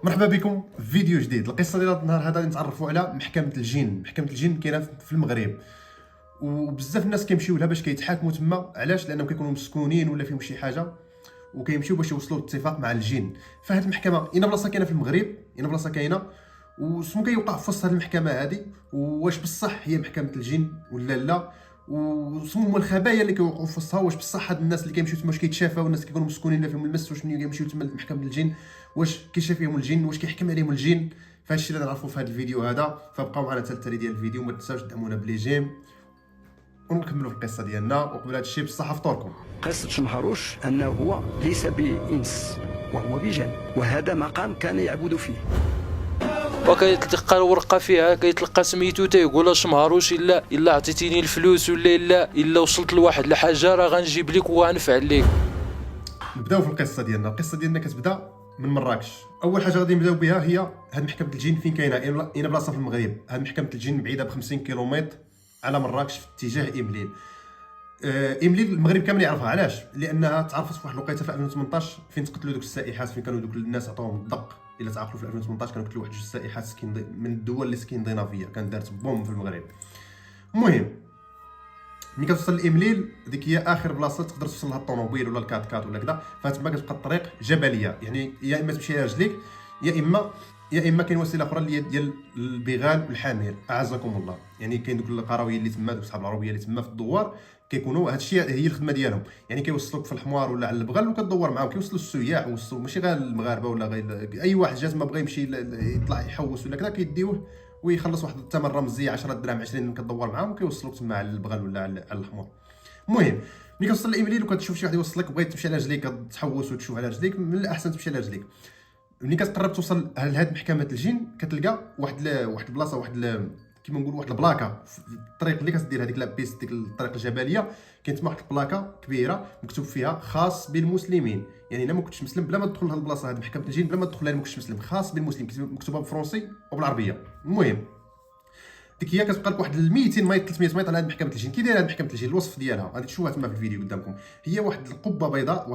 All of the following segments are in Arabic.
مرحبا بكم في فيديو جديد. القصه ديال هذا النهار هذا نتعرفوا على محكمه الجن. محكمه الجن كاينه في المغرب، وبزاف الناس كيمشيو لها باش كيتحاكموا تما. علاش؟ لانهم كيكونوا مسكونين ولا فيهم شي حاجه وكيمشيو باش يوصلوا لاتفاق مع الجن. فهاد المحكمه اين بلاصه كاينه في المغرب، اين بلاصه كاينه، وشنو كيوقع في وسط هاد المحكمه هادي، واش بصح هي محكمه الجن ولا لا، وشنو هما الخبايا اللي كيوقعوا في وسطها. واش بصح هاد الناس اللي كيمشيو تما واش كيتشافاو، الناس اللي كيكونوا مسكونين لا فيهم المس، واش ملي كيمشيو تما لمحكمه الجن واش كيشاف فيهم الجن، واش كيحكم عليهم الجن؟ فهادشي اللي نعرفوا في هذا الفيديو هذا. فبقاو معنا حتى التالي ديال الفيديو، ما تنساوش تدعمونا بلي جيم ونكملوا في القصه ديالنا. وقبل هذا الشيء بصح فطوركم. قصة شمهروش أنه هو ليس بإنس وهو بجن، وهذا مقام كان يعبد فيه. وكيتلقى الورقه فيها كيتلقى سميتو تيقول شمهروش الا عطيتيني الفلوس ولا وصلت لواحد الحاجه راه غنجيب لك وغنفعل لك. نبداو في القصه ديالنا. القصه ديالنا كتبدا من مراكش. اول حاجه غادي نبداو بها هي هاد محكمه الجن فين كاينه، اين بلاصه في المغرب. هاد محكمه الجن بعيده ب 50 كيلومتر على مراكش في اتجاه امليل. امليل المغرب كامل يعرفها. علاش؟ لانها تعرفت في واحد الوقيته في 2018 فين تقتلوا دوك السائحات، فين كانوا دوك الناس عطاوهم الدق. الا تعقلوا في 2018 كانوا قتلوا واحد جوج سائحات من الدول اللي سكندنافيه، كانت دارت بوم في المغرب. المهم ملي كتوصل لامليل ديك هي اخر بلاصه تقدر توصل لها الطوموبيل ولا الكات كات ولا كذا. فتما كتبقى الطريق جبليه، يعني يا اما تمشي على رجليك يا اما كاين وسيله اخرى اللي هي ديال البغال والحمير، اعزكم الله. يعني كاين دوك القراويه اللي تما، دوك صحاب العربيه اللي تما في الدوار كيكونوا هادشي هي الخدمه ديالهم. يعني كيوصلوك في الحمار ولا على البغال وكتدور معاهم، كيوصلوا السياح وصلوا ماشي غير المغاربه ولا غير اي واحد جات ما بغى يمشي يطلع يحوس ولا كذا، كيديوه ويخلص واحد الثمن رمزي 10 دراهم 20 كتدور معاهم وكيوصلوك تما على البغال ولا على الحمار. المهم ملي كتوصل لامليل وكتشوف شي واحد يوصلك بغيت تمشي على رجليك كتحوس وتشوف على رجليك، من الاحسن تمشي على رجليك. ملي كتقرب توصل لهاد محكمه الجن كتلقى واحد البلاصه، كيما نقولوا واحد البلاكه في الطريق اللي كتدير هذيك لابيس، ديك الطريق الجبليه. كاين تما واحد البلاكه كبيره مكتوب فيها خاص بالمسلمين. يعني الا ما كنتش مسلم بلا ما تدخل لهاد البلاصه، هاد محكمه الجن بلا ما تدخل لها ما كنتش مسلم، خاص بالمسلمين، مكتوبه بالفرنسي وبالعربيه. المهم ديك هي كتبقى لك واحد 200 متر 300 متر على هاد محكمه الجن. كي دايره هاد محكمه الجن؟ الوصف ديالها غادي تشوفوها تما في الفيديو قدامكم. هي واحد القبه بيضاء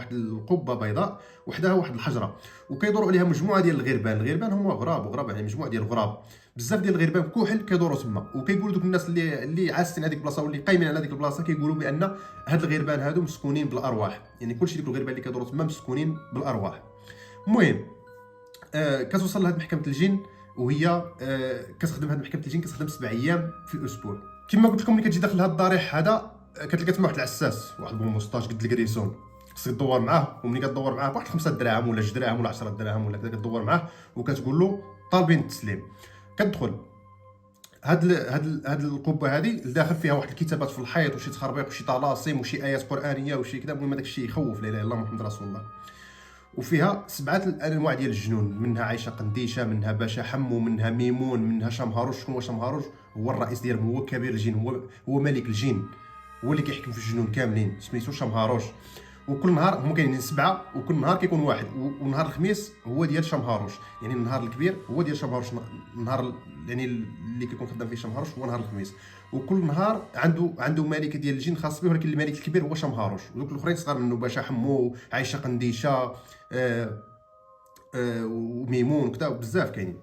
وحدها واحد الحجره، وكيدوروا عليها مجموعه ديال الغربان هما غراب يعني مجموعه ديال الغراب. بزاف ديال الغربان كحل كيدوروا تما. وكيقولوا دوك الناس اللي عاستين هذيك البلاصه واللي قايمين على هذيك البلاصه كيقولوا بان هاد الغربان هادو مسكونين بالارواح. يعني كلشي ديك الغربان اللي كيدوروا تما مسكونين بالارواح. المهم كتوصل لهاد محكمه الجن وهي كتخدم. هاد محكمه الجن كتخدم 7 ايام في الاسبوع. كما قلت لكم ملي كتجي داخل هاد الضريح هذا كتلقى تما واحد العساس، واحد بوموستاج قد الكريسون، خصك تدور معاه. وملي كتدور معاه بواحد 5 دراهم ولا 2 دراهم ولا 10 دراهم ولا كذا، كتدور معاه وكتقول له طالبين التسليم. كتدخل هاد القبه هذه لداخل فيها واحد الكتابات في الحيط وشي تخربيق وشي طلاسم وشي ايات قرانيه وشي كذا. المهم هذاك الشيء يخوف. لا اله الا الله محمد رسول الله. وفيها 7 انواع ديال الجنون، منها عائشه قنديشه، منها باشا حمو، منها ميمون، منها شمهروش. شنو هو شمهروش؟ هو الرئيس ديالهم، هو كبير الجن، هو ملك الجن، هو اللي كيحكم في الجنون كاملين، سميتو شمهروش. وكل نهار هما كاينين 7، وكل نهار كيكون واحد. ونهار الخميس هو ديال شمهروش، يعني النهار الكبير هو ديال شمهروش. النهار يعني اللي كيكون خدام فيه شمهروش هو نهار الخميس. وكل نهار عنده ملكه ديال الجن خاص به، ولكن الملك الكبير هو شمهروش. ودوك الاخرين صغار منه، باشا حمو، عائشه قنديشه، وميمون وكذا، بزاف كاينين.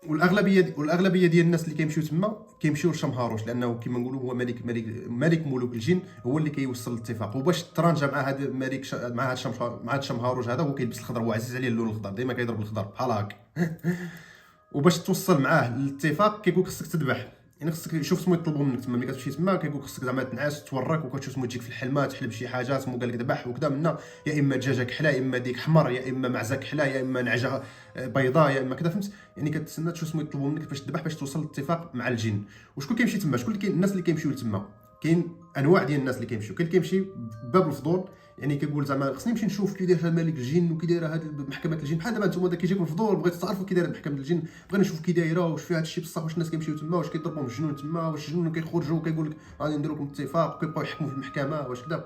والاغلبيه ديال الناس اللي كيمشيو تما كيمشيو لشمهروش، لانه كما نقولوا هو ملك ملوك الجن، هو اللي كيوصل للاتفاق. وباش ترانجا مع هذا الملك مع هذا الشمهروش هذا، هو كيلبس الخضر، هو عزيز عليه اللون الخضر، ديما كيضرب الخضر بحال هكا. وباش توصل معاه للاتفاق كيقول خصك تذبح. يعني خصك شوف سمو يطلبوا منك تما. ملي كتمشي تما كيقول خصك زعما تنعس تورك، وكتشوف سمو تجيك في الحلمه تحلب شي حاجه سمو قال لك ذبح وكذا منا، يا اما دجاجه كحله، يا اما ديك حمر، يا اما معزه كحله، يا اما نعجه بيضاء، يا اما كذا، فهمت؟ يعني كتسنى تشوف سمو يطلبوا منك باش تذبح باش توصل للاتفاق مع الجن. وشكون كيمشي تما؟ شكون الناس اللي كيمشيو تما؟ كاين انواع ديال الناس اللي كيمشيو. كاين اللي كيمشي بباب الفضول، يعني كيقول زعما خصني نمشي نشوف كي داير ملك الجن وكي دايره هذه محكمه الجن. بحال دابا نتوما كيجيكم الفضول، بغيتوا تعرفوا كي دايره محكمه الجن، بغينا نشوف كي دايره، واش فيها هادشي بصح، واش الناس كيمشيو تما، واش كيضربوا الجنون تما، واش الجنون كيخرجوا وكيقول لك غادي ندير لكم اتفاق وكيبقاو يحكموا في المحكمه، واش كذا.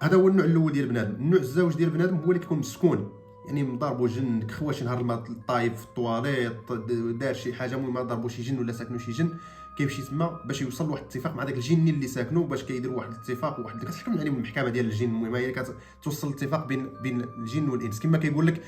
هذا هو النوع الاول ديال بنادم. النوع الزوج ديال بنادم هو اللي كيكون مسكون، يعني مضاربو جن، كخوا شي نهار الماء طايب في الطواليت، دار شي حاجه، المهم ضربوا شي جن ولا ساكنوا شي جن، كيمشي تما باش يوصل لواحد الاتفاق مع داك الجني اللي ساكنو، باش كيديروا واحد الاتفاق وواحد كتحكم عليهم المحكمه ديال الجن. المهم هي كتوصل الاتفاق بين الجن والانس. كما كيقول لك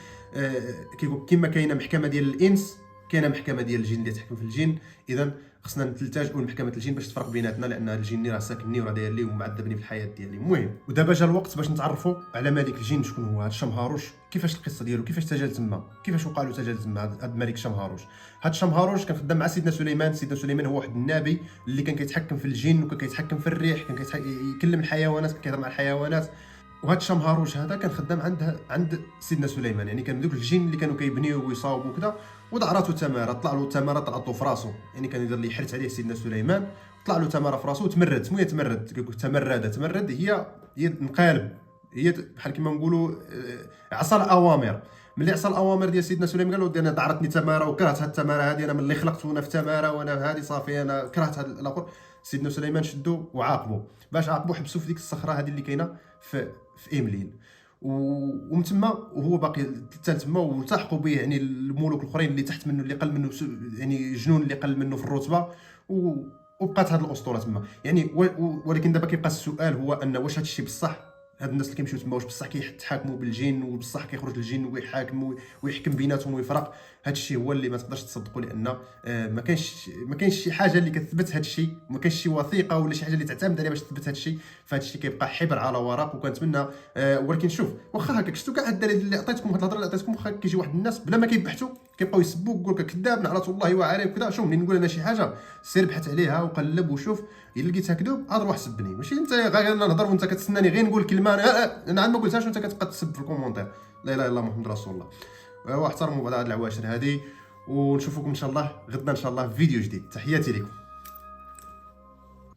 كيقول كما كاينه محكمه ديال الانس كاينه محكمه ديال الجن اللي تحكم في الجن. اذا خصنا نلتجئوا لمحكمه الجن باش تفرق بيناتنا، لان الجن راه ساكنني وراه داير لي ومعذبني في الحياه ديالي. المهم ودابا جا الوقت باش نتعرفوا على ملك الجن. شكون هو هذا الشمهاروش؟ كيفاش القصه ديالو؟ كيفاش تجال تما؟ كيفاش وقع له تجال تما هذا الملك شمهاروش؟ هذا الشمهاروش كان خدام مع سيدنا سليمان. سيدنا سليمان هو واحد النبي اللي كان كيتحكم في الجن وكان كيتحكم في الريح، كان يكلم الحيوانات، كان كيهضر مع الحيوانات. وهذا الشمهاروش هذا كان خدام عند سيدنا سليمان، يعني كان دوك الجن اللي كانوا كيبنيو ويصاوبوا كذا. وضعراتو تماره، طلع له تماره طلعت له في راسو، يعني كان يدير لي حرت عليه سيدنا سليمان، طلع له تماره في راسو وتمرد. سميه تمرد، كيقول تمرد هي نقالب، هي بحال كما نقولوا عصا الاوامر. ملي عصا الاوامر ديال سيدنا سليمان قال له انا ضعرتني تماره وكرهت هاد التماره هذه، انا ملي خلقت وانا في تماره وانا هذه صافي انا كرهت هاد الاخر. سيدنا سليمان شدو وعاقبوا. باش عاقبوا حبسوا في ديك الصخره هذه اللي كاينه في ايمليل، ومن تما وهو باقي تما، والتحقوا به يعني الملوك الاخرين اللي تحت منه، اللي قل منه يعني جنون اللي قل منه في الرتبه، وبقات هذه الاسطوره تما يعني. ولكن دابا كيبقى السؤال هو ان واش هذا الشيء بصح؟ هاد الناس اللي كيمشيو تما واش بصح كيتحاكموا بالجن، وبصح كيخرج الجن ويحاكم ويحكم بيناتهم ويفرق؟ هاد الشيء هو اللي ما تقدرش تصدقوا، لان ما كاينش شي حاجه اللي كتثبت هاد الشيء، ما كاينش شي وثيقه ولا شي حاجه اللي تعتمد عليها باش تثبت هاد الشيء. فهاد الشيء كيبقى حبر على ورق. وكنتمنى ولكن شوف، واخا هكاك شفتوا كاع الدلائل اللي عطيتكم، هاد الهضره اللي عطيتكم، واخا كيجي واحد الناس بلا ما كيبحثوا كيبقاو يسبوك ويقول لك كذاب نعرة الله وعليه وكذا. شوف منين نقول انا شي حاجه سير بحث عليها وقلب وشوف، الا لقيتها كذوب عاد روح سبني، ماشي انت غير نهضر وانت كتسناني غير نقول كلمه انا عاد ما قلتهاش وانت كتبقى تسب في الكومونتير. لا اله الا الله محمد رسول الله. واحترموا بعض هاد العواشر هذه، ونشوفكم ان شاء الله غدا ان شاء الله في فيديو جديد. تحياتي لكم.